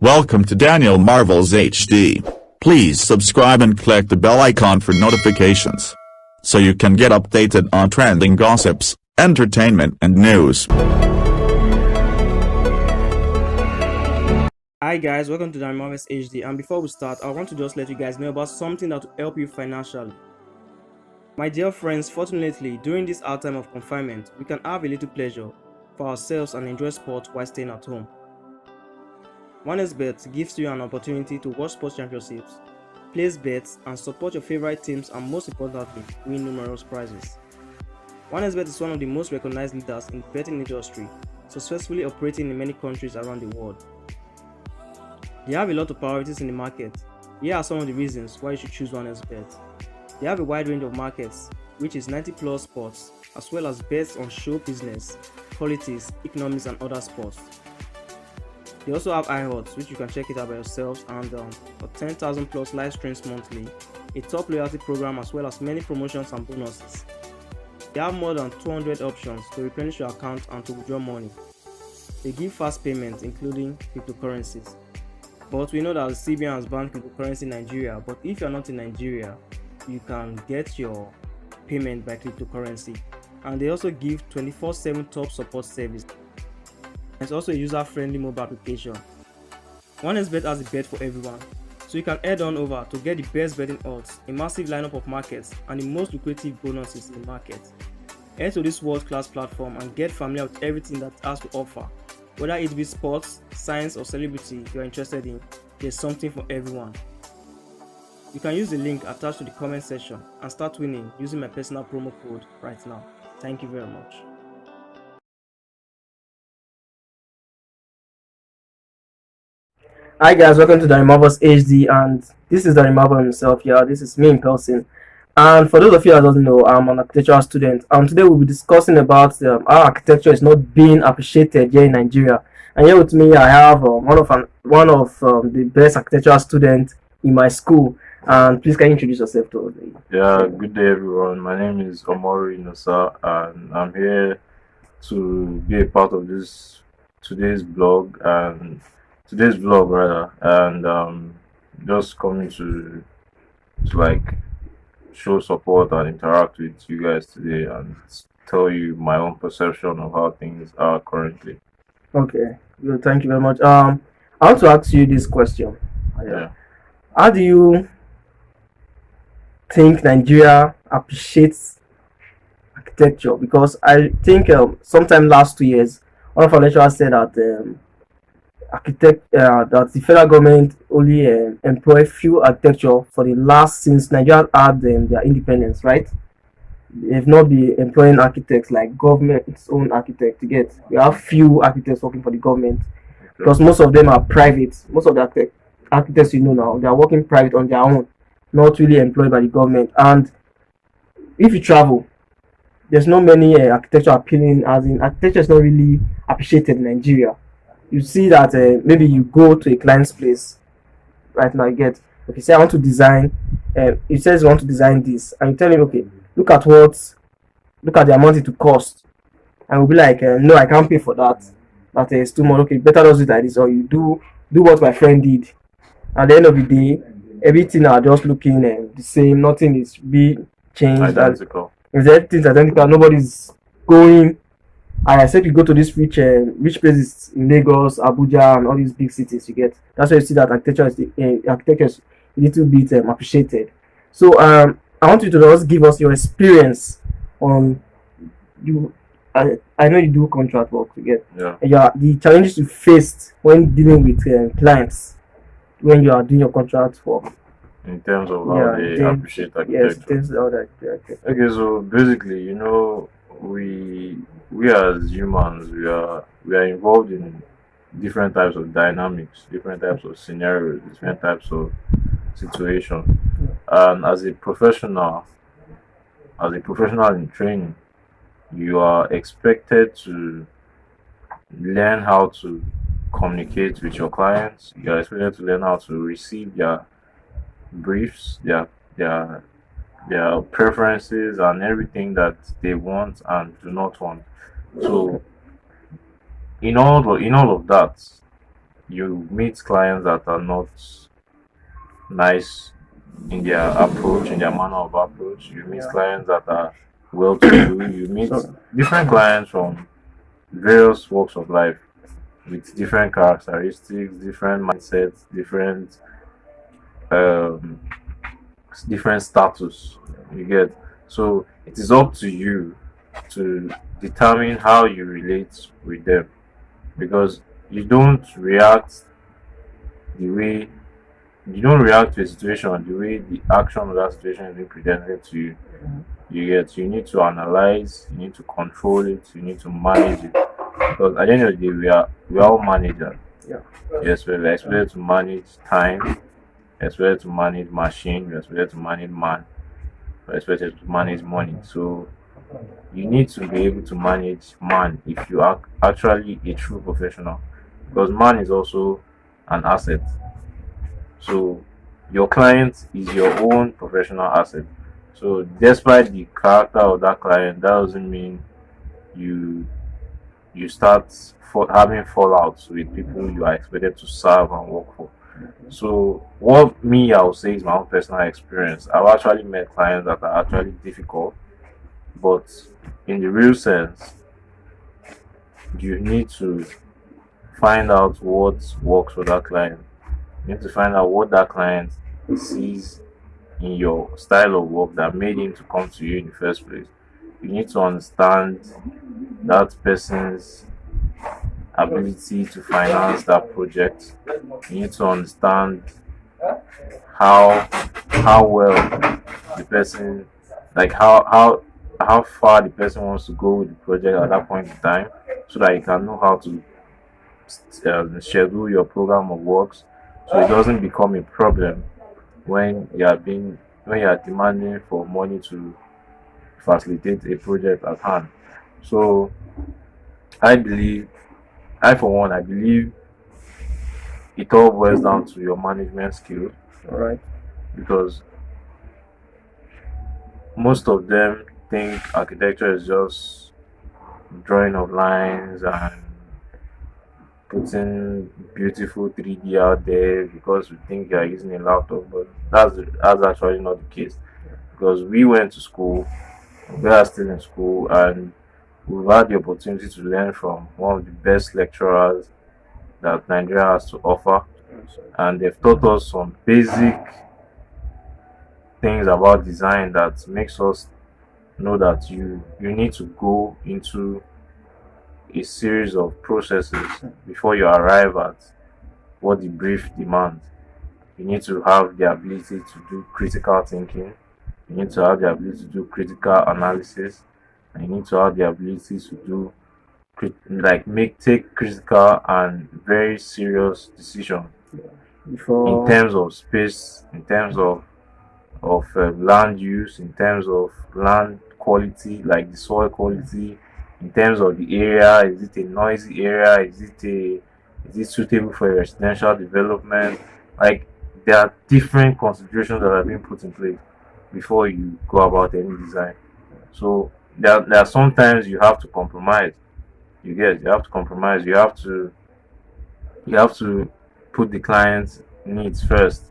Welcome to Daniel Marvel's HD. Please subscribe and click the bell icon for notifications, so you can get updated on trending gossips, entertainment and news. Hi guys, welcome to Daniel Marvel's HD, and before we start, I want to just let you guys know about something that will help you financially. My dear friends, fortunately, during this hard time of confinement, we can have a little pleasure for ourselves and enjoy sport while staying at home. OneXBet gives you an opportunity to watch sports championships, place bets, and support your favorite teams, and most importantly, win numerous prizes. OneXBet is one of the most recognized leaders in the betting industry, successfully operating in many countries around the world. They have a lot of priorities in the market. Here are some of the reasons why you should choose OneXBet. They have a wide range of markets, which is 90 plus sports, as well as bets on show business, politics, economics, and other sports. They also have iHodds, which you can check it out by yourselves, and for 10,000 plus live streams monthly, a top loyalty program, as well as many promotions and bonuses. They have more than 200 options to replenish your account and to withdraw money. They give fast payments, including cryptocurrencies. But we know that the CBN has banned cryptocurrency in Nigeria, but if you're not in Nigeria, you can get your payment by cryptocurrency. And they also give 24/7 top support service. It's also a user-friendly mobile application. OneXBet has a bet for everyone, so you can head on over to get the best betting odds, a massive lineup of markets, and the most lucrative bonuses in the market. Head to this world-class platform and get familiar with everything that it has to offer. Whether it be sports, science, or celebrity you're interested in, there's something for everyone. You can use the link attached to the comment section and start winning using my personal promo code right now. Thank you very much. Hi guys, welcome to Daniel Marvel's HD, and this is Daniel Marvel himself. Yeah, this is me in person. And for those of you that don't know, I'm an architectural student. Today we'll be discussing about how architecture is not being appreciated here in Nigeria. And here with me, I have one of the best architectural students in my school. And please, can you introduce yourself to us? Yeah, good day everyone. My name is Omori Inosa, and I'm here to be a part of today's vlog and just coming to like show support and interact with you guys today and tell you my own perception of how things are currently. Okay, good. Thank you very much. I want to ask you this question. Yeah. How do you think Nigeria appreciates architecture? Because I think sometime last 2 years, one of our lecturers said that that the federal government only employ few architecture for the last since Nigeria had their independence, right? They've not been employing architects like government's own architect. We have few architects working for the government because most of them are private. Most of the architects now, they are working private on their own, not really employed by the government. And if you travel, there's not many architecture appealing, as in architecture is not really appreciated in Nigeria. You see that maybe you go to a client's place right now, say I want to design, he says you want to design this, and you tell him, okay, look at the amount it will cost, and we'll be like, no, I can't pay for that, that is too much. Okay, better do it like this, or you do what my friend did. At the end of the day, everything are just looking the same, nothing is being changed. Identical. If everything's identical, nobody's going. I said you go to these rich places in Lagos, Abuja, and all these big cities. That's why you see that architecture is a little bit appreciated. So I want you to just give us your experience on you. I know you do contract work. The challenges you faced when dealing with clients when you are doing your contract work. In terms of how they appreciate architecture. Yes, in terms of how they Okay, so basically, we as humans, we are involved in different types of dynamics, different types of scenarios, different types of situations. And as a professional in training, you are expected to learn how to communicate with your clients. You are expected to learn how to receive their briefs, their preferences, and everything that they want and do not want. So in all of that, you meet clients that are not nice in their approach, in their manner of approach. You meet clients that are well to do. You meet different clients from various walks of life with different characteristics, different mindsets, um, different status. You get, so it is up to you to determine how you relate with them, because you don't react the way you don't react to a situation the way the action of that situation is being presented to you. You need to analyze, you need to control it, you need to manage it. Because at the end of the day, we are all managers. Yeah. Yes, we're expected to manage time, we're expected to manage machine, we're expected to manage man, we're expected to manage money. So you need to be able to manage man if you are actually a true professional. Because man is also an asset. So your client is your own professional asset. So despite the character of that client, that doesn't mean you start having fallouts with people you are expected to serve and work for. So what me I would say is my own personal experience. I've actually met clients that are actually difficult, but in the real sense, you need to find out what works for that client. You need to find out what that client sees in your style of work that made him to come to you in the first place. You need to understand that person's ability to finance that project. You need to understand how well the person, like how far the person wants to go with the project at that point in time, so that you can know how to schedule your program of works, so it doesn't become a problem when you are demanding for money to facilitate a project at hand. So I believe, I for one, I believe it all boils down to your management skill. All right. Because most of them think architecture is just drawing of lines and putting beautiful 3D out there because we think you are using a laptop, but that's actually not the case. Because we went to school, we are still in school, and we've had the opportunity to learn from one of the best lecturers that Nigeria has to offer, and they've taught us some basic things about design that makes us know that you need to go into a series of processes before you arrive at what the brief demands. You need to have the ability to do critical thinking, you need to have the ability to do critical analysis, and you need to have the ability to do take critical and very serious decisions in terms of space, in terms of land use, in terms of land quality, like the soil quality, in terms of the area. Is it a noisy area? Is it suitable for residential development? Like, there are different considerations that are being put in place before you go about any design. So there are sometimes you have to compromise. You have to compromise. You have to put the client's needs first.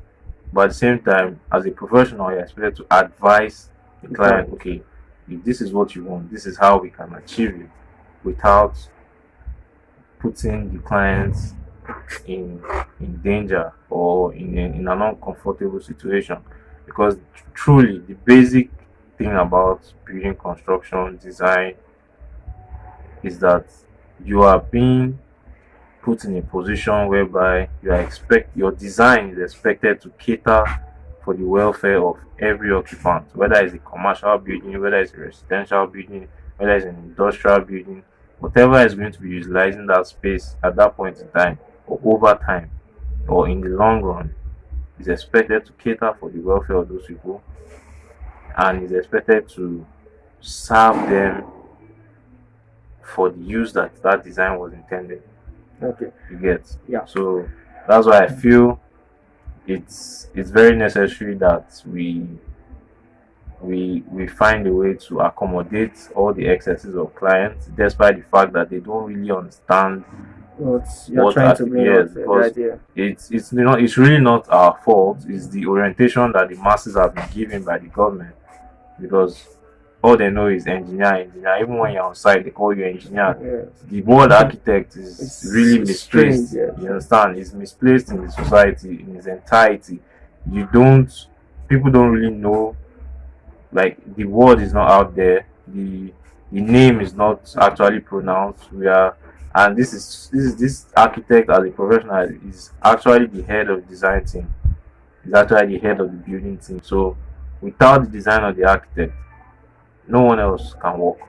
But at the same time, as a professional, you're expected to advise the client, okay, if this is what you want, this is how we can achieve it without putting the clients in danger or in an uncomfortable situation. Because truly, the basic thing about building construction design is that you are being put in a position whereby your design is expected to cater for the welfare of every occupant, whether it's a commercial building, whether it's a residential building, whether it's an industrial building, whatever is going to be utilizing that space at that point in time or over time or in the long run is expected to cater for the welfare of those people and is expected to serve them for the use that design was intended. Okay. You get? Yeah. So that's why I feel it's very necessary that we find a way to accommodate all the excesses of clients, despite the fact that they don't really understand What you're what trying to bring yes, out the because idea. it's it's really not our fault. It's the orientation that the masses have been given by the government, because all they know is engineer, engineer. Even when you're on site, they call you engineer. Yes. The word architect is really It's strange, misplaced. yes. You understand? It's misplaced in the society in its entirety. You don't, people don't really know, like the word is not out there. The name is not actually pronounced. We are, and this architect as a professional is actually the head of the design team. Is actually the head of the building team. So without the design of the architect, no one else can work.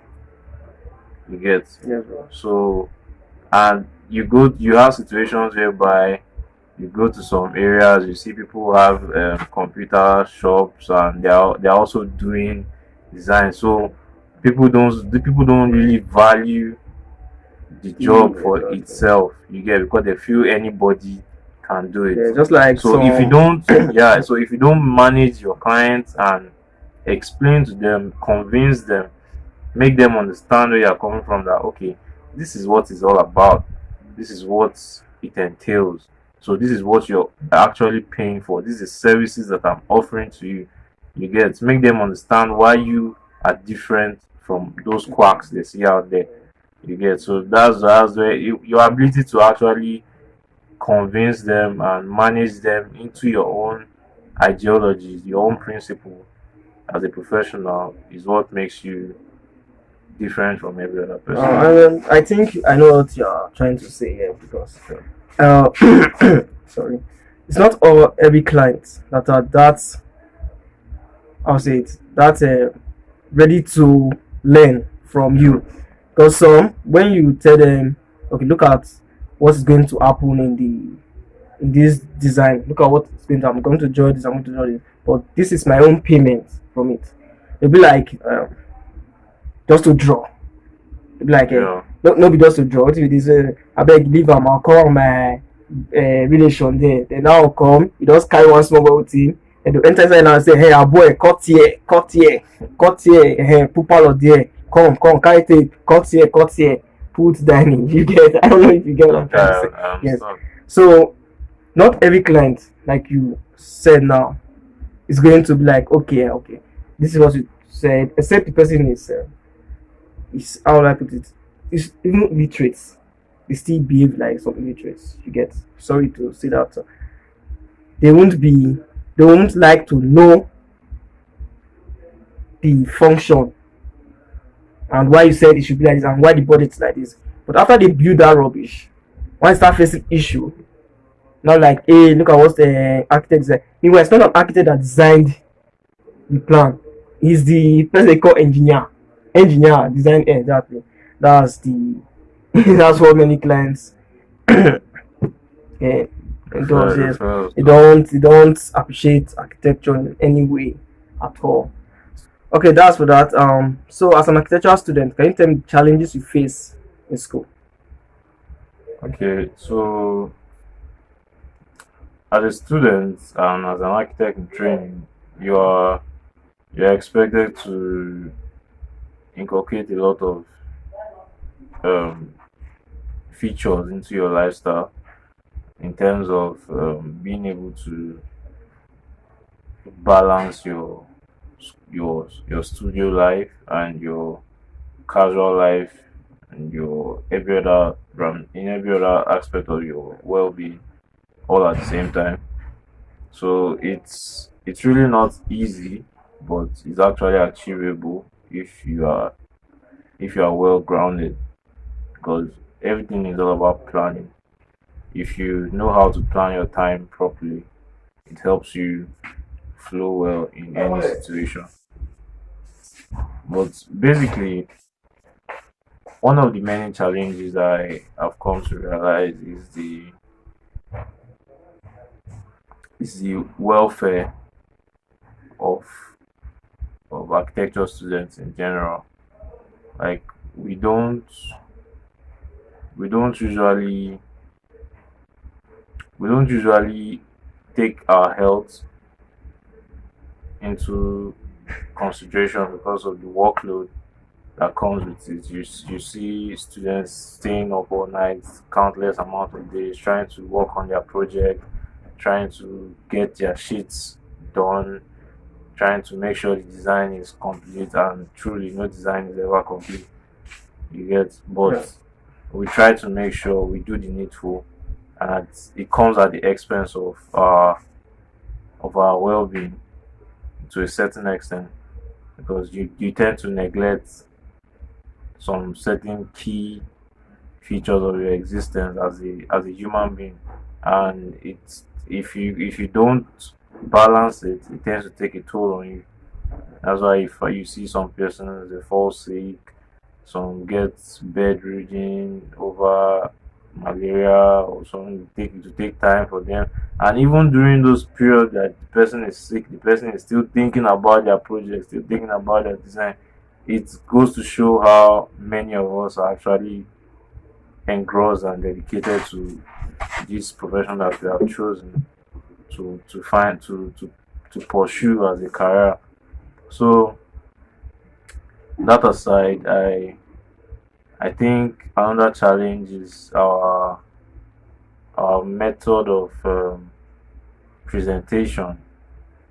You get. Yes, bro. So, and you have situations whereby you go to some areas, you see people who have computer shops, and they're also doing design. So people don't really value the job for Exactly. itself. You get, because they feel anybody can do it. Yeah, just like So if you some. don't, yeah, so if you don't manage your clients and explain to them, convince them, make them understand where you're coming from, that okay, this is what it's all about, this is what it entails, so this is what you're actually paying for, this is services that I'm offering to you. You get, make them understand why you are different from those quacks they see out there. You get, so that's where your ability to actually convince them and manage them into your own ideologies, your own principle as a professional, is what makes you different from every other person. I think I know what you're trying to say here because, uh, sorry, it's not all every client that are that, I'll say it, that ready to learn from you. Because some, when you tell them, okay, look at what is going to happen in this design. Look at what is going to. I'm going to draw this. I'm going to draw this. But this is my own payment from it. It'll be like just to draw. It'll be like Yeah. no be just to draw. What if it is I beg leave am, I'll call my relation there. Then now I'll come. You just carry one small bottle thing. And the enter inside and say, hey, our boy, cut here, put palo there. Come, carry tape, cut here, put dining. You get? I don't know if you get what I'm trying to say. Yes. So not every client, like you said now, is going to be like, okay, this is what you said, except the person is how will I put it? Is even illiterates. They still behave like some illiterates. You get? Sorry to say that. They won't like to know the function and why you said it should be like this and why the budget is like this. But after they build that rubbish, once start facing issue, not like, hey, look at what the architect said. Meanwhile, it's not an architect that designed the plan. He's the person they call engineer. Engineer, design, exactly. That's the that's what many clients yeah, endorse. Yes. They don't appreciate architecture in any way at all. Okay, that's for that. So as an architectural student, can you tell me the challenges you face in school? Okay, so as a student and as an architect in training, you're expected to inculcate a lot of features into your lifestyle, in terms of being able to balance your studio life and your casual life and your every other aspect of your well-being, all at the same time. So it's really not easy, but it's actually achievable if you are well grounded, because everything is all about planning. If you know how to plan your time properly, it helps you flow well in any situation. But basically, one of the many challenges I have come to realize is the welfare of architecture students in general. Like we don't usually we don't usually take our health into consideration because of the workload that comes with it. You see students staying up all night, countless amount of days, trying to work on their project, trying to get their sheets done, trying to make sure the design is complete, and truly no design is ever complete. You get, but Yeah. we try to make sure we do the needful, and it comes at the expense of our well-being to a certain extent, because you tend to neglect some certain key features of your existence as a human being, and it's if you don't balance it, it tends to take a toll on you. That's why if you see some persons they fall sick, some get bedridden over malaria or something, to take time for them. And even during those periods that the person is sick, the person is still thinking about their project, still thinking about their design. It goes to show how many of us are actually engrossed and dedicated to this profession that we have chosen to find to pursue as a career. So that aside, I think another challenge is our method of presentation.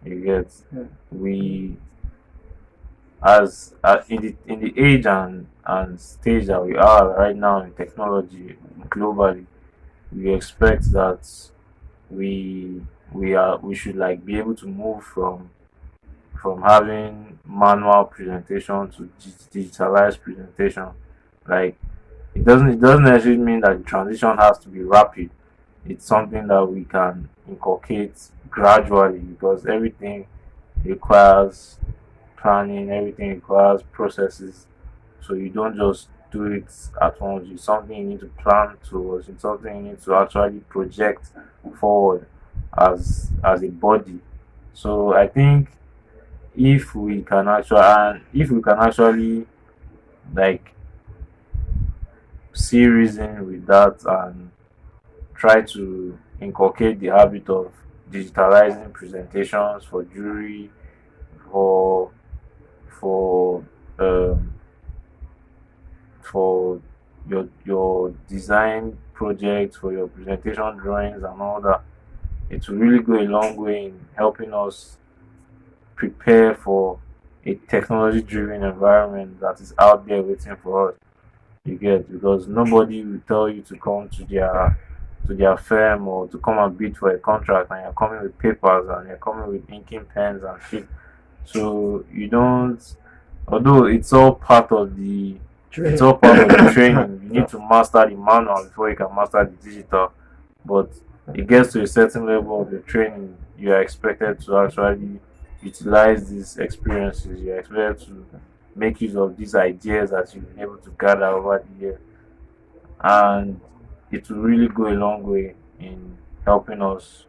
You get, Yeah. we as in the age and stage that we are right now in technology globally, we expect that we should like be able to move from having manual presentation to digitalized presentation. Like it doesn't necessarily mean that the transition has to be rapid. It's something that we can inculcate gradually, because everything requires planning, everything requires processes. So you don't just do it at once. It's something you need to plan towards. It's something you need to actually project forward as a body. So I think if we can actually like see reason with that and try to inculcate the habit of digitalizing presentations for jury, for for um, for your design projects, for your presentation drawings and all that, it will really go a long way in helping us prepare for a technology driven environment that is out there waiting for us. You get, because nobody will tell you to come to their firm or to come and bid for a contract, and you're coming with papers and you're coming with inking pens and shit. So you don't, although it's all part of the training. You need to master the manual before you can master the digital. But it gets to a certain level of your training, you are expected to actually utilize these experiences. You're expected to make use of these ideas that you've been able to gather over the year. And it will really go a long way in helping us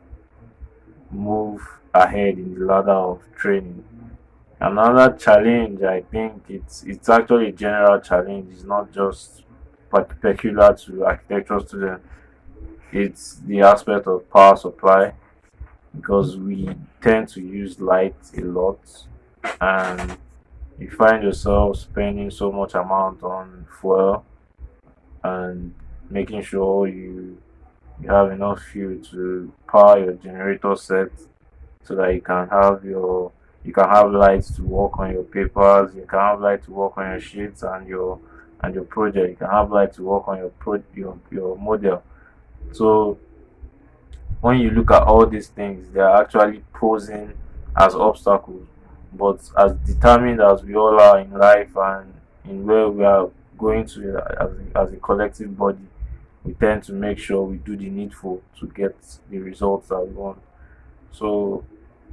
move ahead in the ladder of training. Another challenge, I think it's actually a general challenge. It's not just peculiar to architecture students. It's the aspect of power supply, because we tend to use light a lot, and you find yourself spending so much amount on fuel and making sure you have enough fuel to power your generator set, so that you can have lights to work on your papers, you can have light to work on your sheets and your project, you can have light to work on your model. So when you look at all these things, they are actually posing as obstacles. But as determined as we all are in life and in where we are going to as a collective body, we tend to make sure we do the needful to get the results that we want. So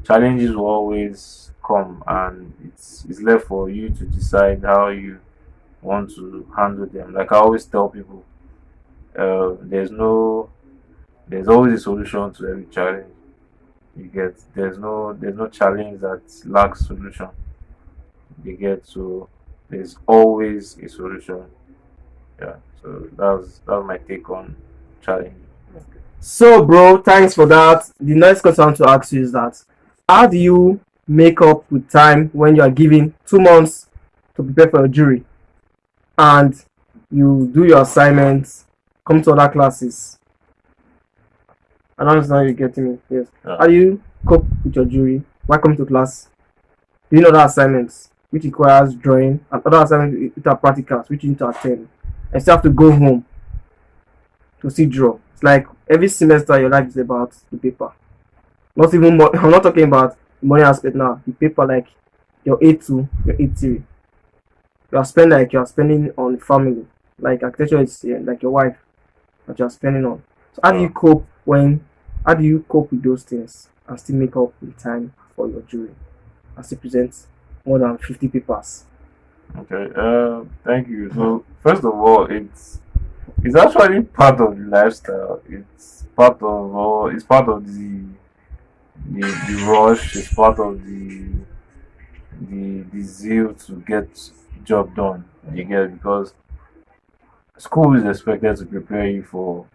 challenges will always come, and it's left for you to decide how you want to handle them. Like I always tell people, there's always a solution to every challenge. You get, there's no challenge that lacks solution. You get, so there's always a solution. Yeah. So that's my take on challenge. So, bro, thanks for that. The next question I want to ask you is that how do you make up with time when you are given 2 months to prepare for a jury? and you do your assignments, come to other classes. I don't understand you getting me. Yes. Yeah. How do you cope with your jury? Why come to class? Doing other assignments which requires drawing and other assignments which are practicals which you need to attend. And still have to go home to see draw. It's like every semester your life is about the paper. Not even more, I'm not talking about the money aspect now. The paper like your A2, your A3. You are spending on family. Like architecture is like your wife that you are spending on. So how do you cope with those things and still make up the time for your jury and still present more than 50 papers? Okay. Thank you. So first of all, it's actually part of the lifestyle. It's part of the rush. It's part of the zeal to get job done. You get, because school is expected to prepare you for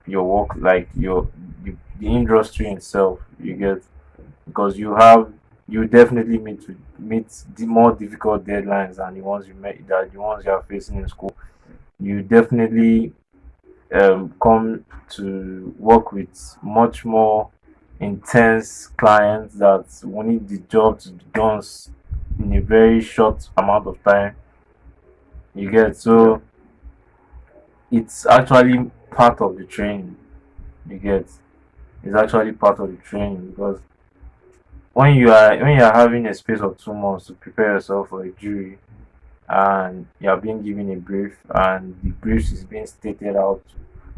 your work, like the industry itself. You get, because you definitely meet the more difficult deadlines than the ones you are facing in school. You definitely come to work with much more intense clients that will need the job to be done in a very short amount of time. You get, so it's actually part of the training. You get, it's actually part of the training, because when you are having a space of 2 months to prepare yourself for a jury, and you are being given a brief, and the brief is being stated out,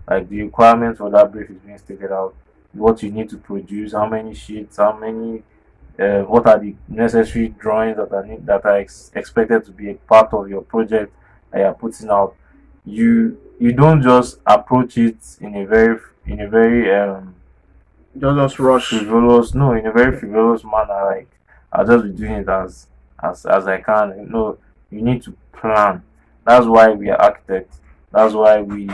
like the requirements for that brief is being stated out, what you need to produce, how many sheets, how many what are the necessary drawings that are expected to be a part of your project that you are putting out. You don't just approach it in a very Just rush. frivolous, no, in a very frivolous manner, like I'll just be doing it as I can. No, you need to plan. That's why we are architects. That's why we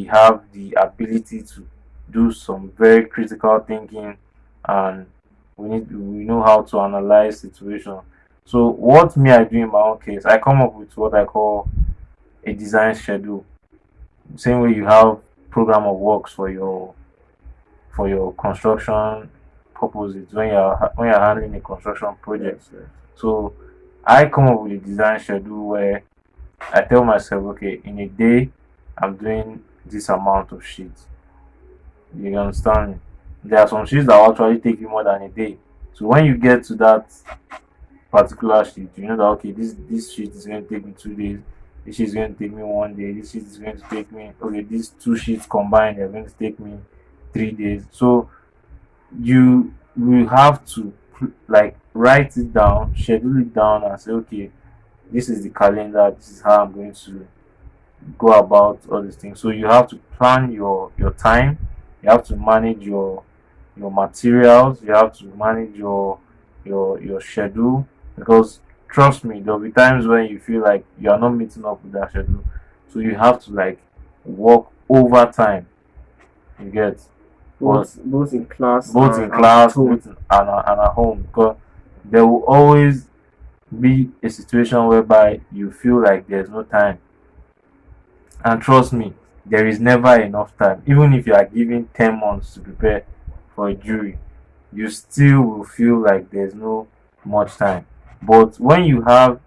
have the ability to do some very critical thinking, and we know how to analyze situation. So what me I do in my own case, I come up with what I call a design schedule. Same way you have program of works for your construction purposes when you're handling a construction project. Yes, yes. So I come up with a design schedule where I tell myself, okay, in a day I'm doing this amount of sheets. You understand me? There are some sheets that will actually take you more than a day. So when you get to that particular sheet, you know that okay, this sheet is going to take me 2 days. This sheet is going to take me one day. This sheet is going to take me, okay, these two sheets combined are going to take me 3 days. So you will have to like write it down, schedule it down, and say, okay, this is the calendar. This is how I'm going to go about all these things. So you have to plan your time. You have to manage your materials. You have to manage your schedule, because trust me, there'll be times when you feel like you are not meeting up with that schedule. So you have to like work overtime. You get, but Both in class both in and class, at home. and at home, because there will always be a situation whereby you feel like there's no time. And trust me, there is never enough time. Even if you are given 10 months to prepare for a jury, you still will feel like there's no much time. But when you have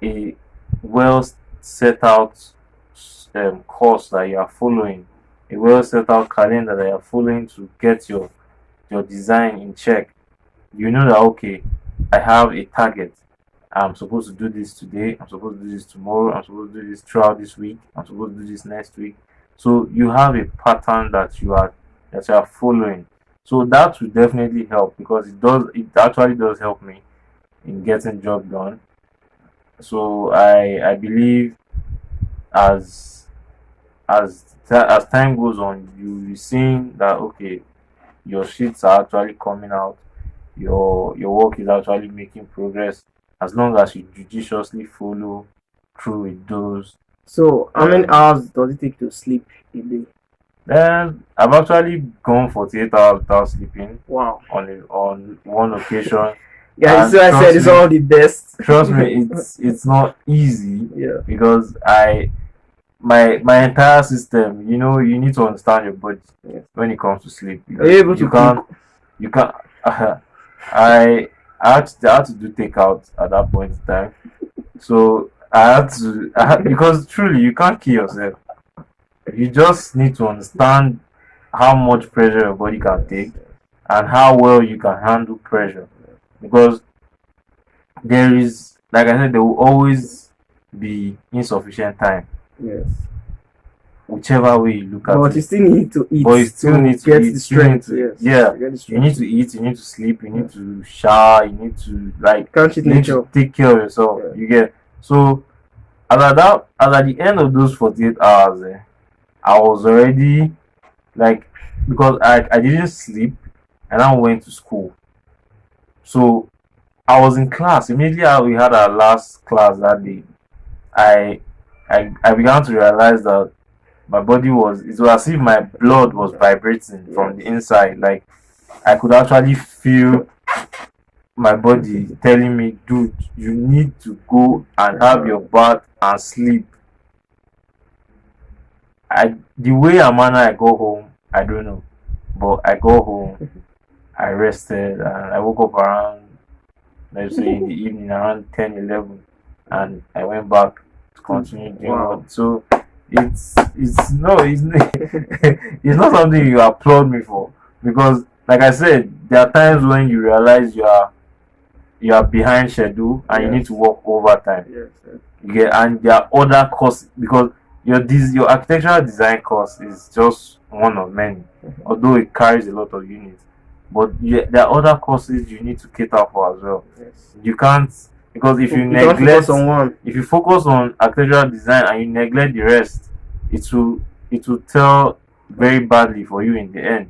a well set out course that you are following, a well set out calendar that you are following to get your design in check, you know that okay, I have a target. I'm supposed to do this today, I'm supposed to do this tomorrow, I'm supposed to do this throughout this week, I'm supposed to do this next week. So you have a pattern that you are following. So that will definitely help, because it actually does help me in getting job done. So I believe as as time goes on, you'll be seeing that okay, your sheets are actually coming out, your work is actually making progress, as long as you judiciously follow through with those. So how many um, hours does it take to sleep a day? then I've actually gone 48 hours without sleeping Wow. on one occasion. Yeah, And so I said it's me, all the best. trust me, it's not easy Yeah. because my entire system, you need to understand your body Yes. when it comes to sleep. Are you able to You can't cook? you can't I had to do takeout at that point in time. So because truly you can't kill yourself. You just need to understand how much pressure your body can take and how well you can handle pressure. Because there is, like I said, there will always be insufficient time, Yes. whichever way you look at But you it. still need to eat But you still to need to get eat. the strength. Yes. Yeah, To get the you strength. need to eat. You need to sleep. You need to shower. You need to Can't cheat you need to nature. take care of yourself. Yeah. You get so as at the end of those 48 hours, I was already like because I didn't sleep and I went to school. So I was in class immediately after we had our last class that day. I I began to realize that my body it was as if my blood was vibrating from the inside. Like I could actually feel my body telling me, dude, you need to go and have your bath and sleep. The way and manner I go home, I don't know. But I go home, I rested, and I woke up around, let's say in the evening, around 10, 11, and I went back to continue doing what. So it's no, it's it's not something you applaud me for, because like I said, there are times when you realize you are behind schedule and you need to work overtime. And there are other courses, because your architectural design course is just one of many, although it carries a lot of units. But there are other courses you need to cater for as well. You can't, because if you can't focus neglect on one. if you focus on architectural design and you neglect the rest, it will tell very badly for you in the end,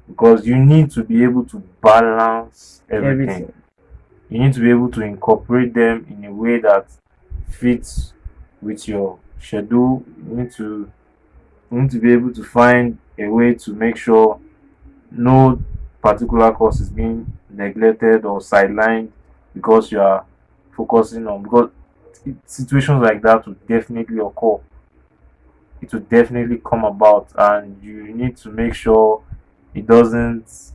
because you need to be able to balance everything. You need to be able to incorporate them in a way that fits with your schedule. You need to be able to find a way to make sure no particular course is being neglected or sidelined because you are focusing on, because situations like that will definitely occur. It will definitely come about, and you need to make sure it doesn't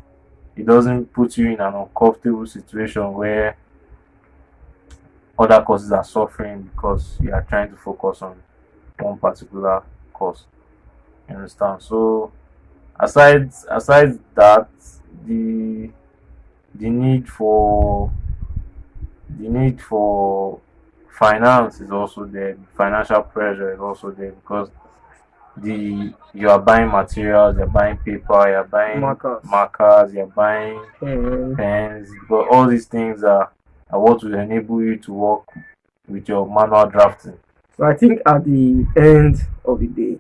put you in an uncomfortable situation where other courses are suffering because you are trying to focus on one particular course. You understand? So aside that, the the need for the need for finance is also there. The financial pressure is also there, because you are buying materials, you're buying paper, you're buying markers, you're buying pens, but all these things are what will enable you to work with your manual drafting. So I think at the end of the day,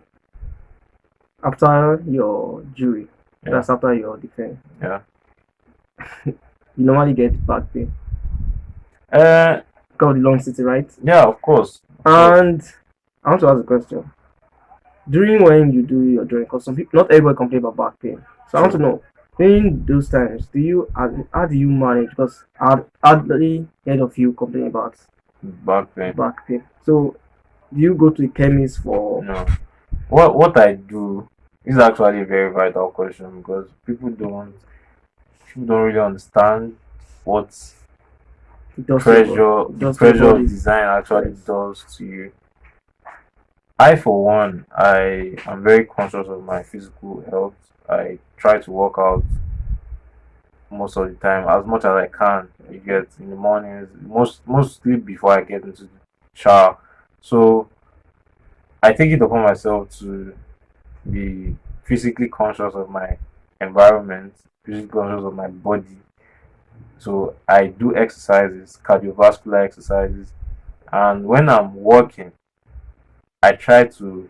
after your jury, that's after your defense, you normally get back pay. Because of the long city, right? Yeah, of course. And I want to ask a question. During when you do your drawing, because some people, not everybody complain about back pain. So I want to know, during those times, how do you manage? Because I've hardly heard of you complaining about back pain. So do you go to the chemist for? No. What I do is actually a very vital question, because people don't really understand what the pressure of design actually does to you. I, for one, I am very conscious of my physical health. I try to work out most of the time, as much as I can. You get, in the mornings, mostly before I get into the shower. So I take it upon myself to be physically conscious of my environment, physically conscious of my body. So I do exercises, cardiovascular exercises, and when I'm working, I try to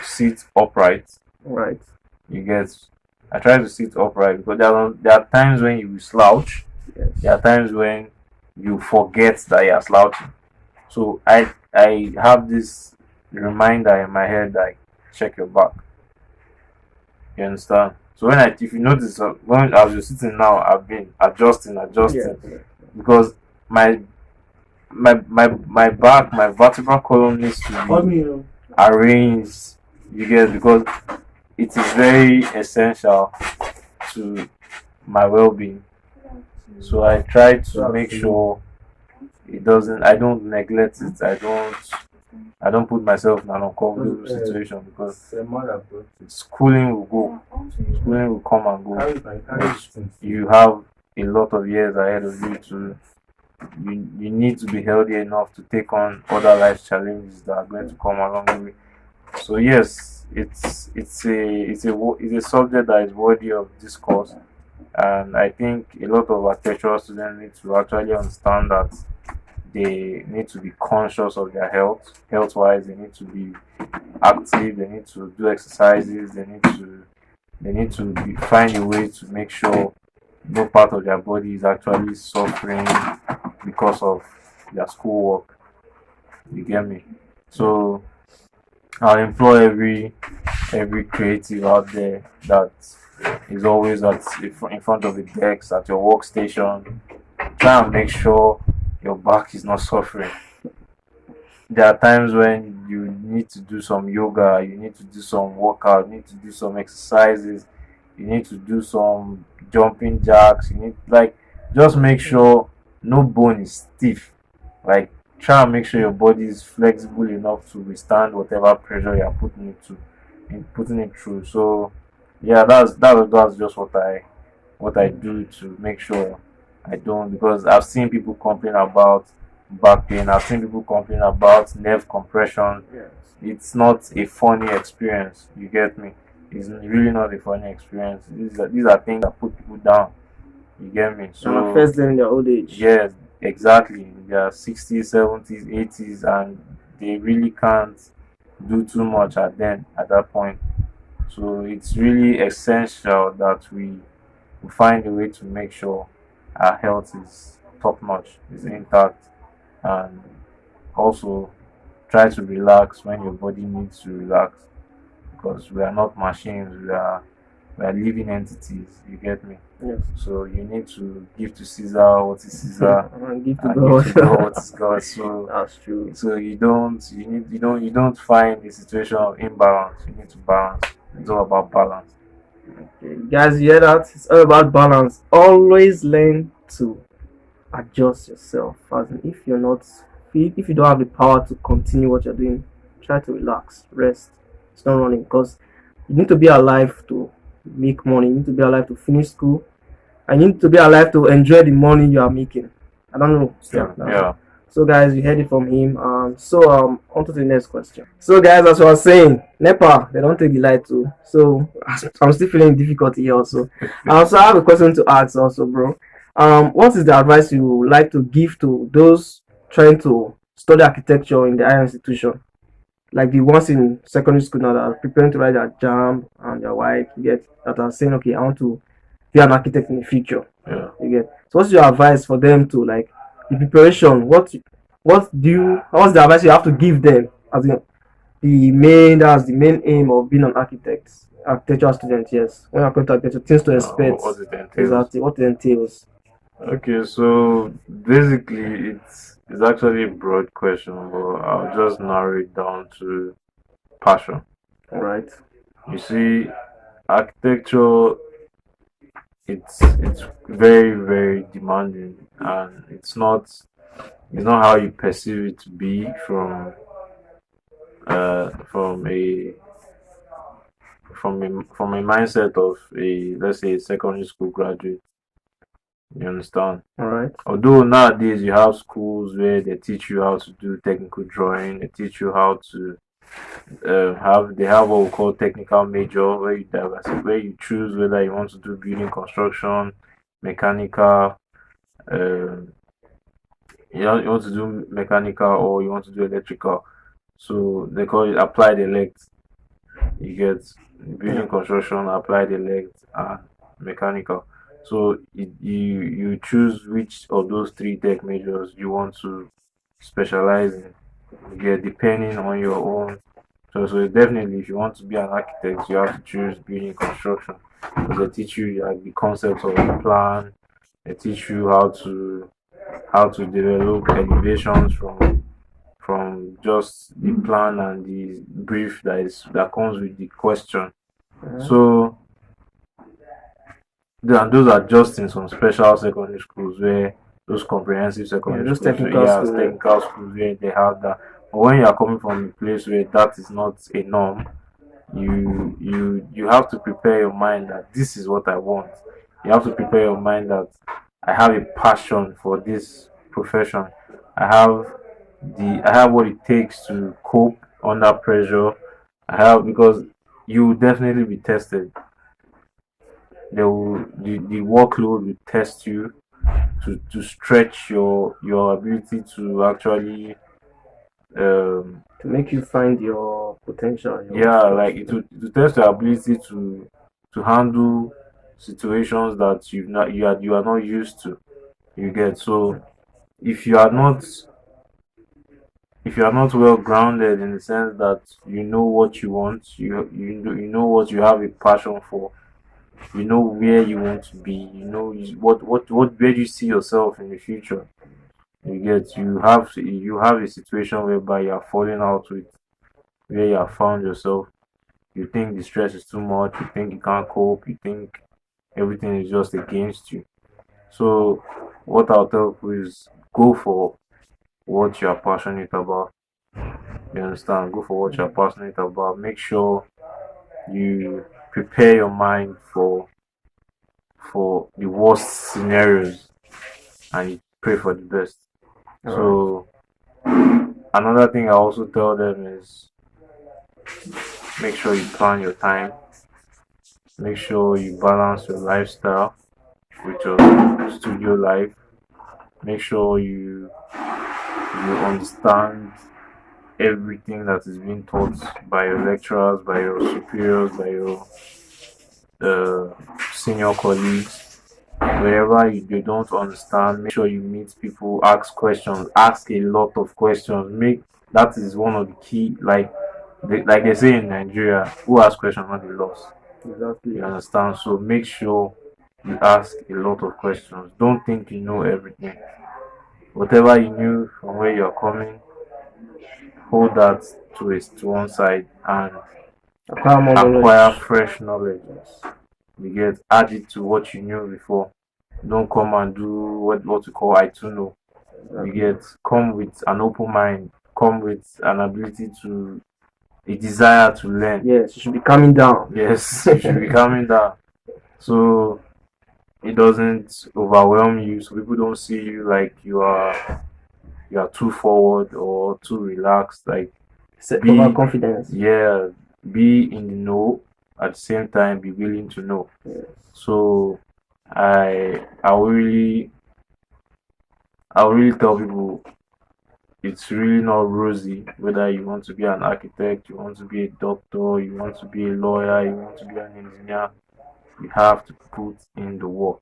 sit upright. Right. You get, I try to sit upright, because there are times when you slouch. Yes. There are times when you forget that you are slouching. So I have this reminder in my head, like, check your back. You understand? So if you notice, when as you're sitting now, I've been adjusting, Yeah. because my my back, my vertebral column needs to be arranged. You get, because it is very essential to my well-being. So I try to make sure it doesn't. I don't neglect it. I don't put myself in an uncomfortable situation, because schooling will go. Schooling will come and go. But you have a lot of years ahead of you to. You need to be healthy enough to take on other life challenges that are going to come along the way. So yes, it's a subject that is worthy of discourse, and I think a lot of architectural students need to actually understand that they need to be conscious of their health wise. They need to be active, they need to do exercises, find a way to make sure no part of their body is actually suffering because of their schoolwork. You get me? So I implore every creative out there that is always in front of the decks at your workstation. Try and make sure your back is not suffering. There are times when you need to do some yoga, you need to do some workout, you need to do some exercises, you need to do some jumping jacks. You need, like, just make sure no bone is stiff. Like, try and make sure your body is flexible enough to withstand whatever pressure you're putting it through. So yeah, that's just what I do to make sure I don't, because I've seen people complain about back pain. I've seen people complain about nerve compression. It's not a funny experience. You get me? It's really not a funny experience. These are things that put people down. You get me? And So affects them in their old age. yes, exactly. In their 60s, 70s, 80s, and they really can't do too much at that point. So it's really essential that we find a way to make sure our health is top notch, is intact, and also try to relax when your body needs to relax, because we are not machines, we are living entities. You get me? Yes. So you need to give to Caesar what is Caesar, And give to and God. give to God what is God. So That's true. you don't find a situation of imbalance. You need to balance. It's all about balance. Okay, guys, you hear that? It's all about balance. Always learn to adjust yourself. As in, if you don't have the power to continue what you're doing, try to relax, rest. It's not running, because you need to be alive to make money. You need to be alive to finish school, and you need to be alive to enjoy the money you are making. I don't know. Yeah. So guys, you heard it from him. On to the next question. So guys, as I was saying, NEPA, they don't take the light too. So I'm still feeling difficulty here also. So I have a question to ask also, bro. What is the advice you would like to give to those trying to study architecture in the higher institution? Like the ones in secondary school now that are preparing to write their jam and their wife, you get, that are saying, okay, I want to be an architect in the future. Yeah. You get. So what's your advice for them to, like, the preparation? What's the advice you have to give them as in that's the main aim of being an architect, architectural student? Yes, when you're going to architecture, things to expect. What it entails. Exactly what it entails. Okay, so basically it's actually a broad question, but I'll just narrow it down to passion. All right. You see, architecture, it's very, very demanding, and it's not how you perceive it to be from a mindset of a, let's say, a secondary school graduate. You understand? All right. Although nowadays you have schools where they teach you how to do technical drawing, they teach you how to they have what we call technical major, where you choose whether you want to do building construction, mechanical, um, you want to do mechanical or you want to do electrical. So they call it applied elect. You get building construction, applied elect, and mechanical. So you choose which of those three tech majors you want to specialize in. You get, depending on your own So definitely, if you want to be an architect, you have to choose building construction because they teach you like the concepts of the plan. They teach you how to develop elevations from just the plan and the brief that comes with the question. So and those are just in some special secondary schools where those comprehensive secondary those schools, technical schools. technical schools where they have that. But when you are coming from a place where that is not a norm, you have to prepare your mind that this is what I want. You have to prepare your mind that I have a passion for this profession. I have I have what it takes to cope under pressure. I have because you will definitely be tested. The workload will test you to stretch your ability to actually to make you find your potential. yeah, like it will test your ability to handle situations that you are not used to. You get so if you are not if you are not well grounded in the sense that you know what you want, you know what you have a passion for, you know where you want to be, you know what where do you see yourself in the future. You get you have a situation whereby you are falling out with where you have found yourself. You think the stress is too much, you think you can't cope, you think everything is just against you. So what I'll tell you is go for what you are passionate about. You understand? Go for what you are passionate about. Make sure you prepare your mind for the worst scenarios and you pray for the best. So another thing I also tell them is make sure you plan your time. Make sure you balance your lifestyle with your studio life. Make sure you understand everything that is being taught by your lecturers, by your superiors, by your senior colleagues. Wherever you don't understand, make sure you meet people, ask questions, ask a lot of questions. Make that is one of the key. Like they say in Nigeria, who asks questions not the lost. Exactly. You understand? So make sure you ask a lot of questions. Don't think you know everything. Whatever you knew from where you're coming, hold that to one side and acquire fresh knowledge. You get add it to what you knew before. Don't come and do what we call I too know. You get come with an open mind, come with an ability to a desire to learn. Yes, you should be calming down. Yes, you should be calming down. So it doesn't overwhelm you, so people don't see you like you are too forward or too relaxed. Like Overconfidence. Yeah, be in the know at the same time be willing to know. Yes. So I will really tell people it's really not rosy whether you want to be an architect, you want to be a doctor, you want to be a lawyer, you want to be an engineer. You have to put in the work.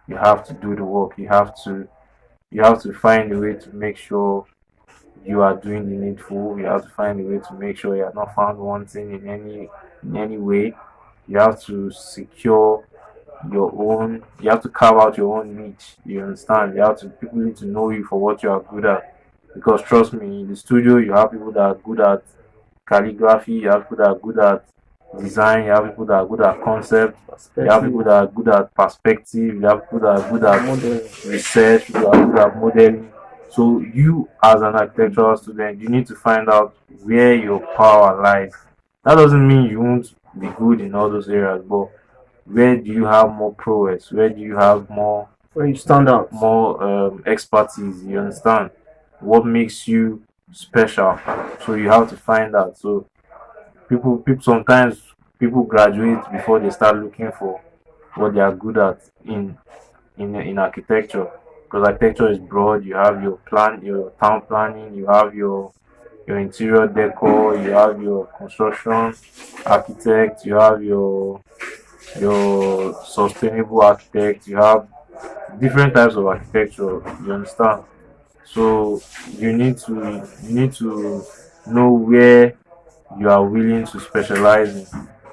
You have to do the work. You have to find a way to make sure you are doing the needful. You have to find a way to make sure you are not found wanting in any way. You have to secure your own. You have to carve out your own niche. You understand? People need to know you for what you are good at. Because trust me, in the studio you have people that are good at calligraphy. You have people that are good at design. You have people that are good at concept. You have people that are good at perspective. You have people that are good at research. You are good at modeling. So you, as an architectural student, you need to find out where your power lies. That doesn't mean you won't be good in all those areas, but where do you have more prowess? Where do you have more? Where you stand out? More expertise. You understand? What makes you special? So you have to find out. So people sometimes people graduate before they start looking for what they are good at in architecture, because architecture is broad. You have your town planning, you have your interior decor, you have your construction architect, you have your sustainable architect, you have different types of architecture. You understand? So you need to know you are willing to specialize in.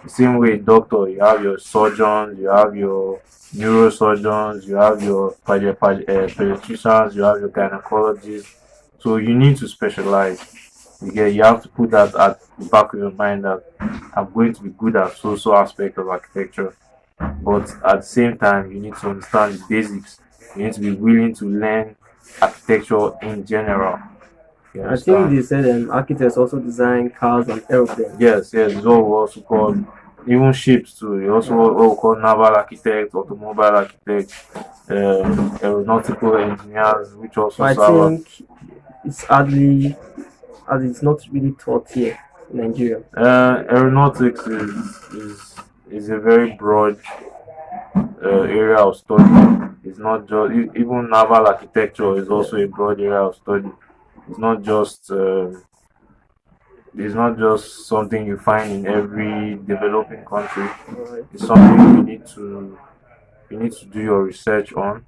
The same way, doctor, you have your surgeons, you have your neurosurgeons, you have your pediatricians, you have your gynecologists. So you need to specialize. You have to put that at the back of your mind that I'm going to be good at so aspect of architecture. But at the same time, you need to understand the basics. You need to be willing to learn architecture in general. You I think they understand? said architects also design cars and airplanes. Yes. It's what we also call even ships too. You also what we call naval architects, automobile architects, aeronautical engineers, which also But I serve. think it's hardly, as it's not really taught here in Nigeria. Aeronautics is a very broad area of study. It's not just even naval architecture is also a broad area of study. It's not just it's not just something you find in every developing country. Alright. It's something you need to do your research on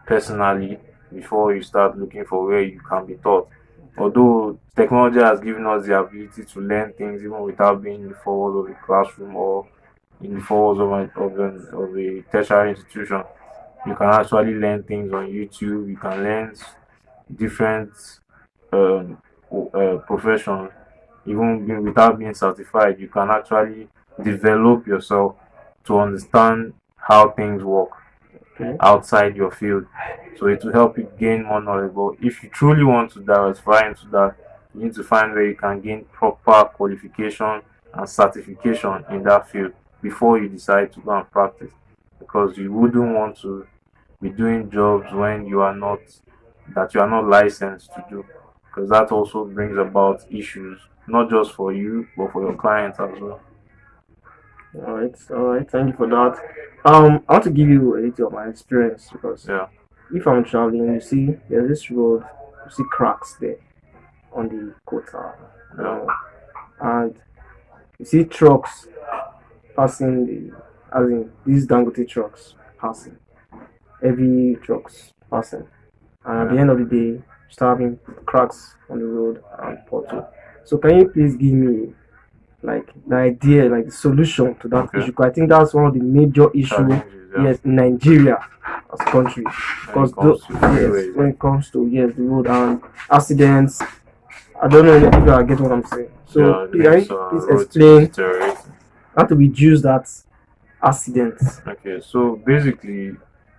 personally before you start looking for where you can be taught. Although technology has given us the ability to learn things even without being in the four walls of a classroom or in the four walls of a tertiary institution, you can actually learn things on YouTube. You can learn different um, professions even without being certified. You can actually develop yourself to understand how things work Okay. outside your field. So it will help you gain more knowledge. But if you truly want to diversify into that, you need to find where you can gain proper qualification and certification in that field before you decide to go and practice. Because you wouldn't want to be doing jobs when you are not licensed to do. Because that also brings about issues, not just for you, but for your clients as well. All right. Thank you for that. I want to give you a little of my experience because Yeah. if I'm traveling, you see, there's this road, you see cracks there on the quota, Yeah. and you see trucks passing as in these Dangote trucks passing, heavy trucks passing, and at the Yeah. end of the day, you start having cracks on the road and pothole. So can you please give me like the idea, like the solution to that Okay. issue? 'Cause I think that's one of the major issue, Challenges. Yeah. yes, in Nigeria as a country. When Because it comes to yes, freeways. when it comes to yes, the road and accidents, I don't know if you are getting what I'm saying. So Yeah, it please, can makes you please roads explain deteriorate. how to reduce that accidents? Okay, so basically,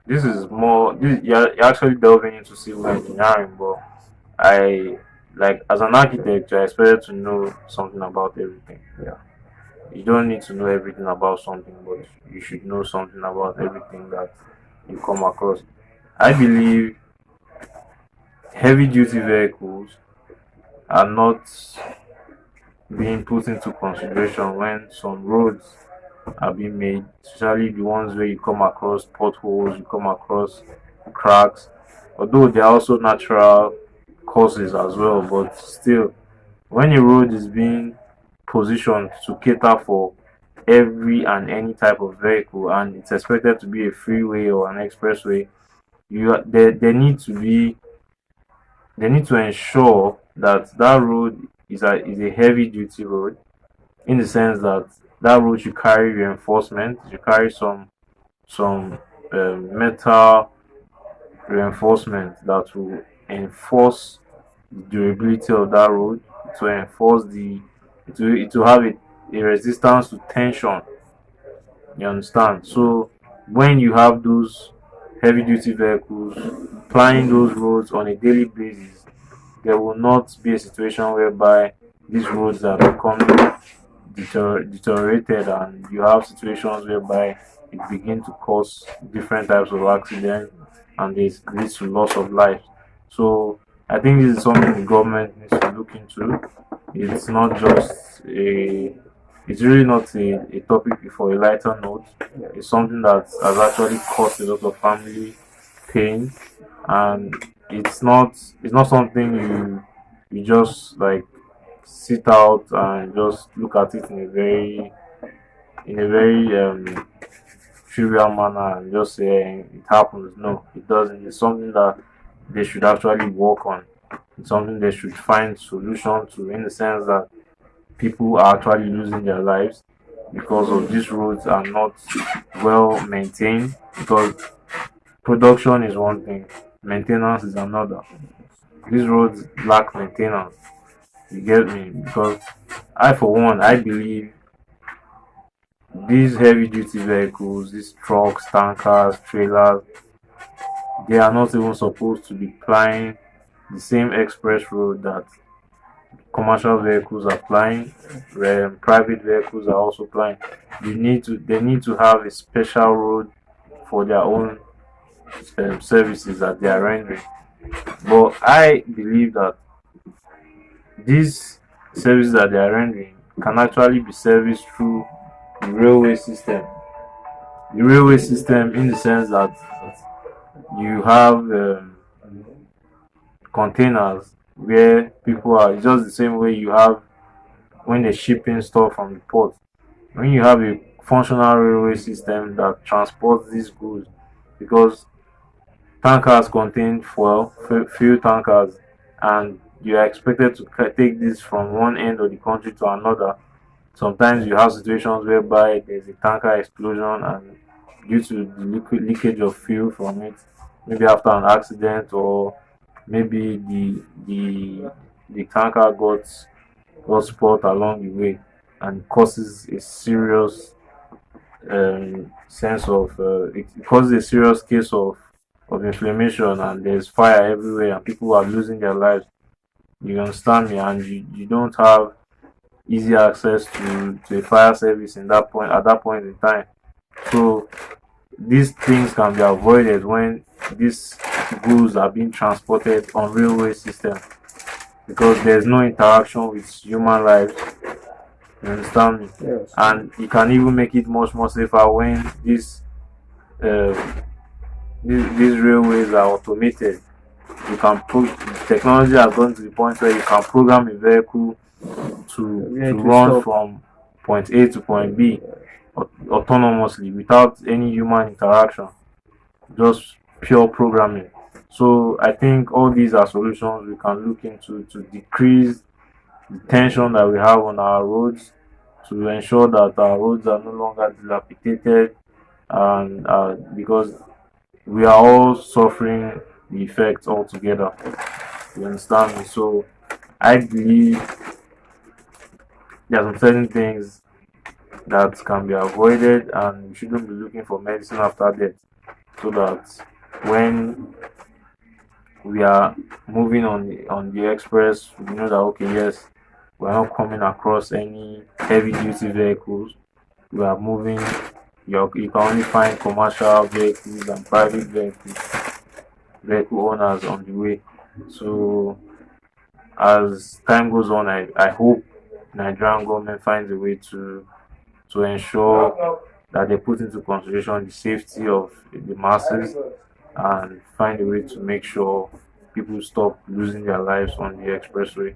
this is more. You're actually delving into civil engineering, but I like as an architect, I expected to know something about everything. Yeah. You don't need to know everything about something, but you should know something about everything that you come across. I believe heavy duty vehicles are not being put into consideration when some roads are being made, especially the ones where you come across potholes, you come across cracks. Although there are also natural causes as well, but still, when a road is being positioned to cater for every and any type of vehicle and it's expected to be a freeway or an expressway, they need to ensure that that road is a heavy duty road in the sense that that road should carry reinforcement, should carry some metal reinforcement that will enforce the durability of that road, to enforce it will have a resistance to tension. You understand? So when you have those heavy duty vehicles plying those roads on a daily basis, there will not be a situation whereby these roads are becoming deteriorated and you have situations whereby it begin to cause different types of accidents and it leads to loss of life. So I think this is something the government needs to look into. It's not just a it's really not a topic for a lighter note. It's something that has actually caused a lot of family pain and it's not something you just like sit out and just look at it in a very trivial manner and just say it happens. No, it doesn't. It's something that they should actually work on. It's something they should find solution to in the sense that people are actually losing their lives because of these roads are not well maintained. Because production is one thing, maintenance is another. These roads lack maintenance. You get me? Because I, for one, I believe these heavy duty vehicles, these trucks, tankers, trailers, they are not even supposed to be plying the same express road that commercial vehicles are plying, where private vehicles are also plying. They need to have a special road for their own services that they are rendering. But I believe that these services that they are rendering can actually be serviced through the railway system. The railway system, in the sense that you have containers where people are, it's just the same way you have when they're shipping stuff from the port. When you have a functional railway system that transports these goods, because tankers contain fuel tankers, and you are expected to take this from one end of the country to another. Sometimes you have situations whereby there's a tanker explosion, and due to the leakage of fuel from it, maybe after an accident, or maybe the tanker got spoiled along the way, and causes a serious sense of it causes a serious case of inflammation, and there's fire everywhere, and people are losing their lives. You understand me? And you don't have easy access to a fire service in that point at that point in time. So these things can be avoided when these goods are being transported on railway system, because there's no interaction with human lives. You understand me? Yes. And you can even make it much more safer when uh, these railways are automated. You can technology has gone to the point where you can program a vehicle to run stop from point A to point B autonomously without any human interaction, just pure programming. So I think all these are solutions we can look into to decrease the tension that we have on our roads, to ensure that our roads are no longer dilapidated, and because we are all suffering the effects altogether. You understand me? So I believe there are some certain things that can be avoided, and we shouldn't be looking for medicine after death, so that when we are moving on the express, we know that okay, yes, we're not coming across any heavy duty vehicles. We are moving. You can only find commercial vehicles and private vehicle owners on the way. So as time goes on, I hope Nigerian government finds a way to ensure that they put into consideration the safety of the masses, and find a way to make sure people stop losing their lives on the expressway,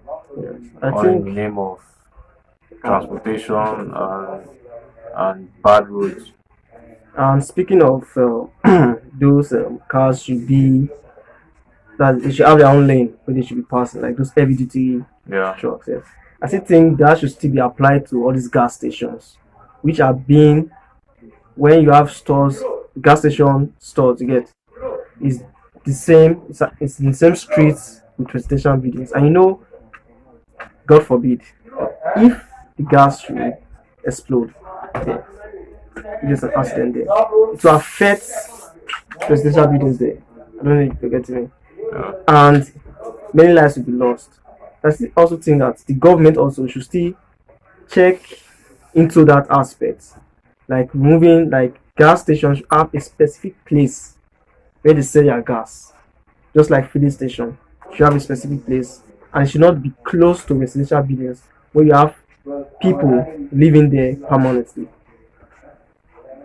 I all in the think name of transportation and bad roads. and speaking of those cars should be that they should have their own lane where they should be passing, like those heavy duty Yeah, trucks. Yes. I still think that should still be applied to all these gas stations, which are being, when you have stores, gas station stores, you get, is the same. It's in the same streets with residential buildings, and you know, God forbid, if the gas should explode, there, there's an accident there, it will affect residential buildings there. I don't know if you're getting me. yeah, And many lives will be lost. I still also think that the government also should still check into that aspect, like moving, like gas stations should have a specific place where they sell their gas, just like filling station should have a specific place, and it should not be close to residential buildings where you have people living there permanently.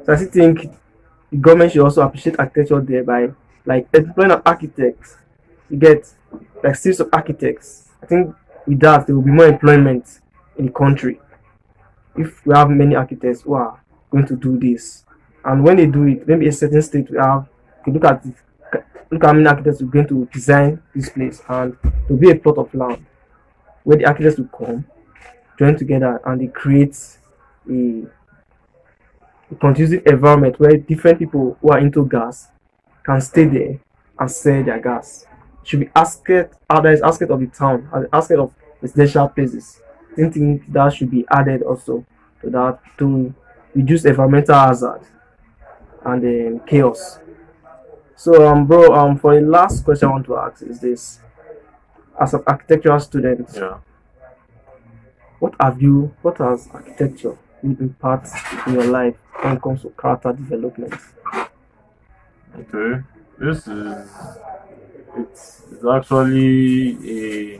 So I still think the government should also appreciate architecture there by like employing an architect. You get, like series of architects. I think with that there will be more employment in the country if we have many architects who are going to do this. And when they do it, maybe a certain state we have, you look at how many architects are going to design this place, and there will be a plot of land where the architects will come, join together and they create a, a conducive environment where different people who are into gas can stay there and sell their gas. It should be aspect there is aspect of the town and aspect of residential places. I think that should be added also to that to reduce environmental hazard and chaos. So bro, for the last question I want to ask is this: as an architectural student, Yeah. what has architecture been impact in your life when it comes to character development? Okay. This is it's actually a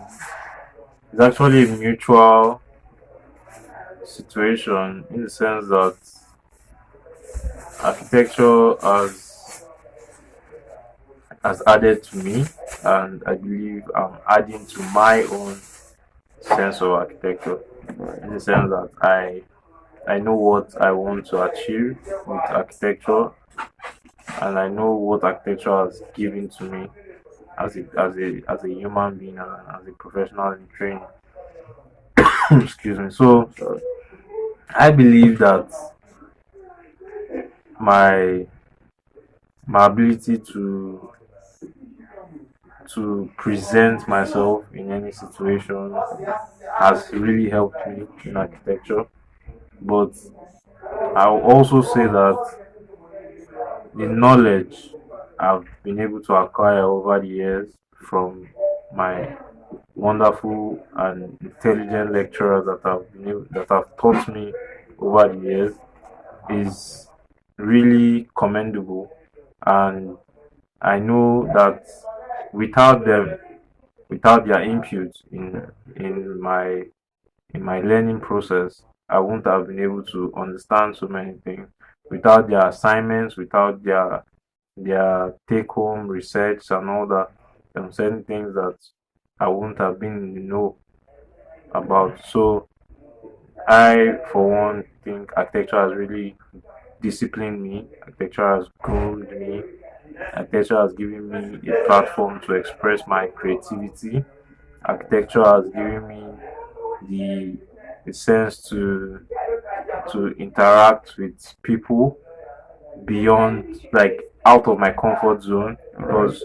it's actually a mutual situation in the sense that architecture has added to me, and I believe I'm adding to my own sense of architecture in the sense that I know what I want to achieve with architecture, and I know what architecture has given to me as a human being and as a professional in training. Excuse me. So I believe that my my ability to present myself in any situation has really helped me in architecture. But I'll also say that the knowledge I've been able to acquire over the years from my wonderful and intelligent lecturers that have taught me over the years is really commendable, and I know that without them, without their input in my learning process, I wouldn't have been able to understand so many things. Without their assignments, without their take home research and all that, there are certain things that I wouldn't have been in the know about. So I, for one, think architecture has really disciplined me. Architecture has groomed me. Architecture has given me a platform to express my creativity. Architecture has given me the sense to interact with people beyond, like, out of my comfort zone, because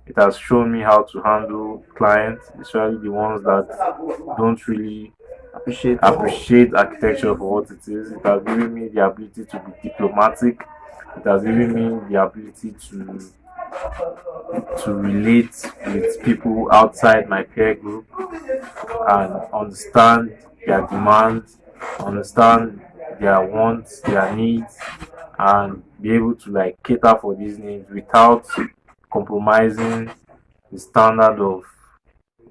it has shown me how to handle clients, especially the ones that don't really appreciate architecture for what it is. It has given me the ability to be diplomatic. It has given me the ability to relate with people outside my peer group and understand their demands, understand their wants, their needs, and be able to, like, cater for these needs without compromising the standard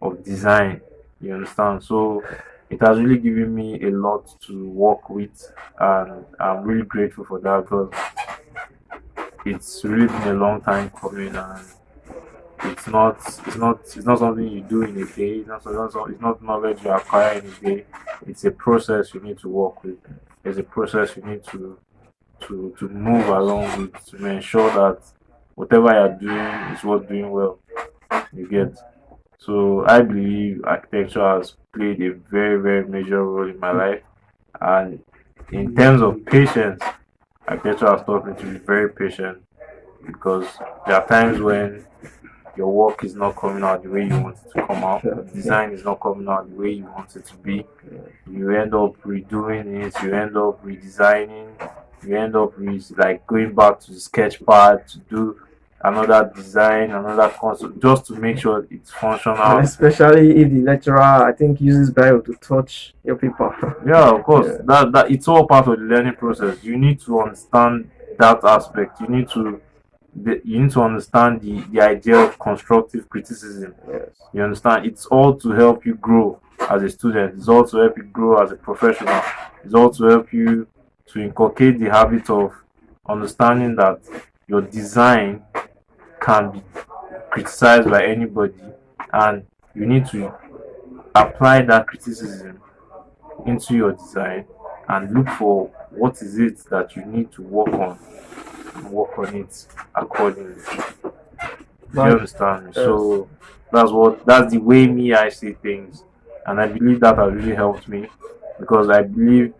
of design. You understand? So it has really given me a lot to work with, and I'm really grateful for that, because it's really been a long time coming, and it's not something you do in a day. It's not knowledge you acquire in a day. It's a process you need to work with. It's a process you need to move along with, to ensure that whatever you're doing is worth doing well. You get. So I believe architecture has played a very, very major role in my life, and in terms of patience, architecture has taught me to be very patient, because there are times when your work is not coming out the way you want it to come out, the design is not coming out the way you want it to be. You end up redoing it, you end up redesigning, you end up like going back to the sketch pad to do another design, another concept, just to make sure it's functional. And especially if the lecturer, I think, uses bio to touch your paper. Yeah, of course. That it's all part of the learning process. You need to understand that aspect. You need to understand the idea of constructive criticism. Yes. You understand? It's all to help you grow as a student. It's all to help you grow as a professional. It's all to help you to inculcate the habit of understanding that your design can be criticized by anybody, and you need to apply that criticism into your design and look for what is it that you need to work on and work on it accordingly. Do you understand me? So that's the way I see things, and I believe that has really helped me because I believe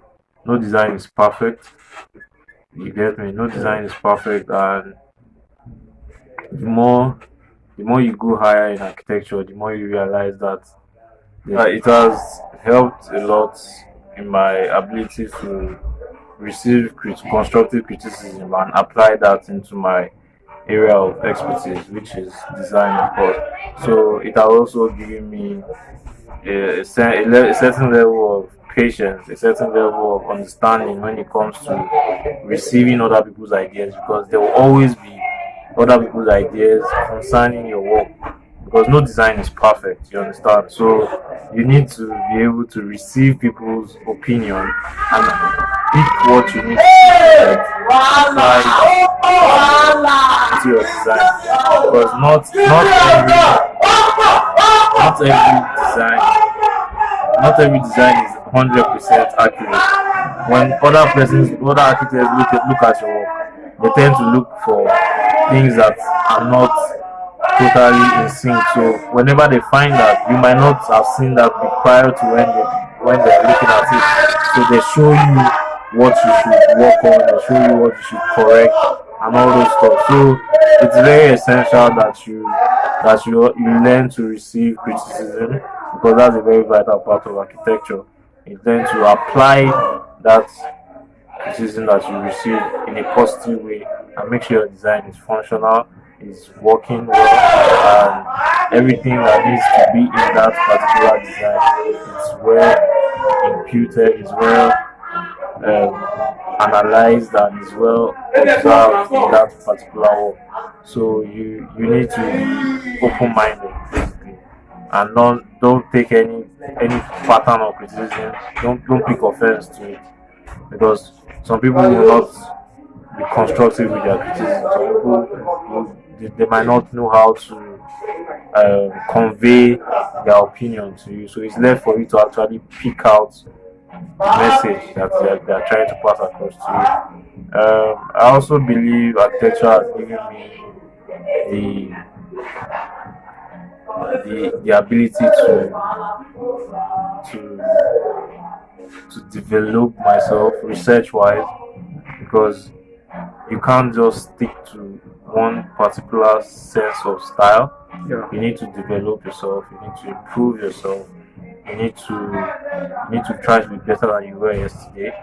no design is perfect. You get me? No design is perfect, and the more you go higher in architecture, the more you realize that it has helped a lot in my ability to receive constructive criticism and apply that into my area of expertise, which is design, of course. So it has also given me a certain level of patience, a certain level of understanding when it comes to receiving other people's ideas, because there will always be other people's ideas concerning your work, because no design is perfect, you understand? So you need to be able to receive people's opinion and pick what you need to apply into your design, because not every design is 100% accurate. When other architects look at your work, they tend to look for things that are not totally in sync. So whenever they find that, you might not have seen that prior to when they're looking at it. So they show you what you should work on, they show you what you should correct, and all those stuff. So it's very essential that you learn to receive criticism, because that's a very vital part of architecture. You learn to apply that criticism that you receive in a positive way and make sure your design is functional, is working well, and everything that needs to be in that particular design is well imputed, is well analyzed, and is well observed in that particular work. So you need to be open-minded, basically, and don't take any pattern of criticism. Don't take offense to it, because some people will not be constructive with their criticism. Some people they might not know how to convey their opinion to you. So it's left for you to actually pick out the message that they are trying to pass across to you. I also believe architecture has given me the ability to develop myself research wise, because you can't just stick to one particular sense of style. Yeah. You need to develop yourself, you need to improve yourself, you need to try to be better than you were yesterday,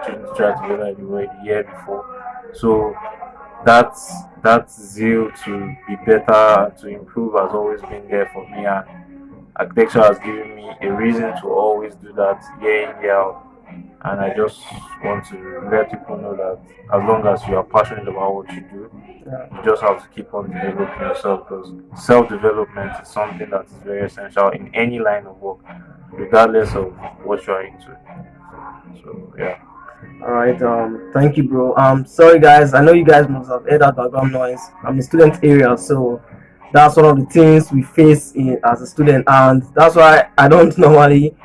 you need to try to be better than you were the year before. So that zeal to be better and to improve has always been there for me, and architecture has given me a reason to always do that year in, year out. And I just want to let people know that as long as you are passionate about what you do, you just have to keep on developing yourself, because self-development is something that is very essential in any line of work, regardless of what you are into. So yeah. All right. Thank you, bro. Sorry guys. I know you guys must have heard that background noise. I'm in the student area, so that's one of the things we face as a student, and that's why I don't normally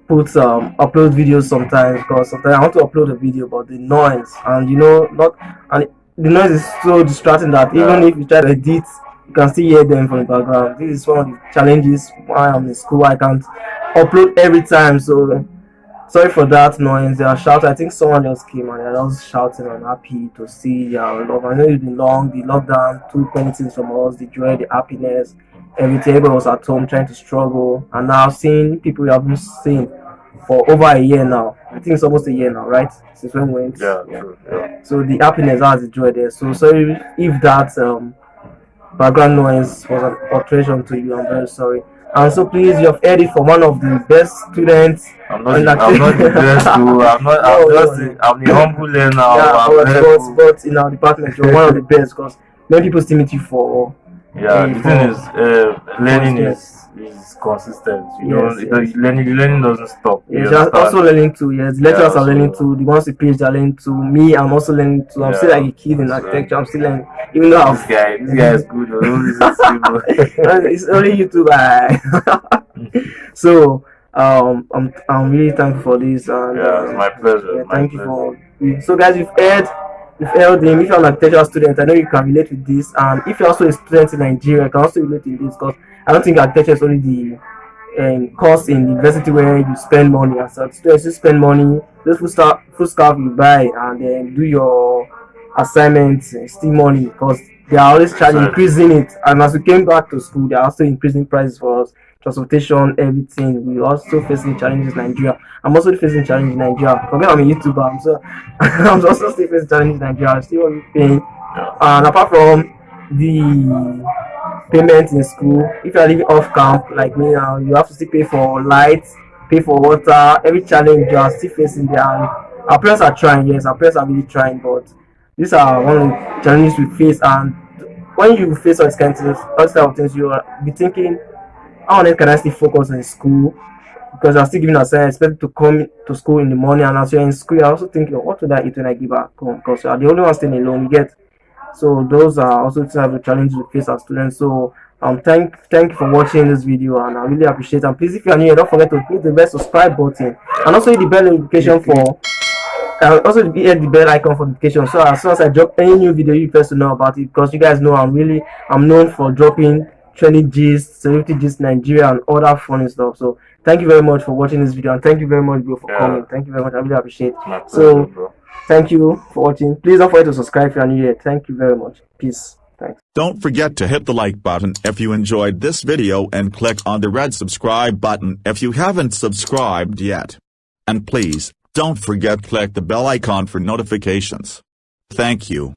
upload videos sometimes, because sometimes I want to upload a video, but the noise, and the noise is so distracting that even if you try to edit, you can still hear them from the background. This is one of the challenges while I'm in school. I can't upload every time, so sorry for that noise. They are shouting. I think someone just came and they're just shouting and happy to see our love. I know it's been long. The lockdown took many things from us, the joy, the happiness, everything. Everybody was at home trying to struggle, and now seeing people we haven't seen for over a year now. I think it's almost a year now, right? Since when we went. Yeah. True, yeah. So the happiness has the joy there. So sorry if that background noise was an alteration to you. I'm very sorry. And so please, you have heard it from one of the best students. I'm not the best too. I'm the humble learner. Yeah, but in our department, you're one of the best, because many people still meet you for. The thing is, learning is consistent. Learning doesn't stop. Yes, you're also learning too. Yes, the lecturers are learning too. The ones who PhD are learning too. Me, I'm also learning too. I'm still like a kid in architecture. I'm still learning, even though this guy is good. It's only YouTube. So I'm really thankful for this. And, it's my pleasure. Thank you for. So guys, you've heard him. If you're an architectural student, I know you can relate with this. And if you're also a student in Nigeria, you can also relate with this, because I don't think architecture is only course in the university where you spend money. As a student, you spend money, those food stuff you buy, and then do your assignments, steal money because they are always charging, increasing it. And as we came back to school, they are also increasing prices for us, transportation, everything. We also facing challenges in Nigeria. I'm also facing challenges in Nigeria. Forget I'm a YouTuber, so I'm also still facing challenges in Nigeria. I'm still paying. And apart from the payment in school, if you are living off camp like me now, you have to still pay for lights, pay for water, every challenge you are still facing there. And our parents are trying, yes, our parents are really trying, but these are one of the challenges we face. And when you face all these kinds of things, you will be thinking, how on earth can I still focus on school? Because I'm still giving assignments, expected to come to school in the morning, and as you're in school, you're also thinking, what would I eat when I give back home? Because you are the only one staying alone, you get. So those are also some of the challenges we face as students. So thank you for watching this video, and I really appreciate it. And please, if you are new here, don't forget to hit the bell subscribe button, and also hit the bell notification for also hit the bell icon for notification, so as soon as I drop any new video, you first to know about it. Because you guys know I'm known for dropping trending gist, celebrity gist, Nigeria, and other funny stuff. So thank you very much for watching this video, and thank you very much, bro, for coming. Thank you very much. I really appreciate it. So bro, thank you for watching. Please don't forget to subscribe if you are new here. Thank you very much. Peace. Thanks. Don't forget to hit the like button if you enjoyed this video, and click on the red subscribe button if you haven't subscribed yet. And please, don't forget to click the bell icon for notifications. Thank you.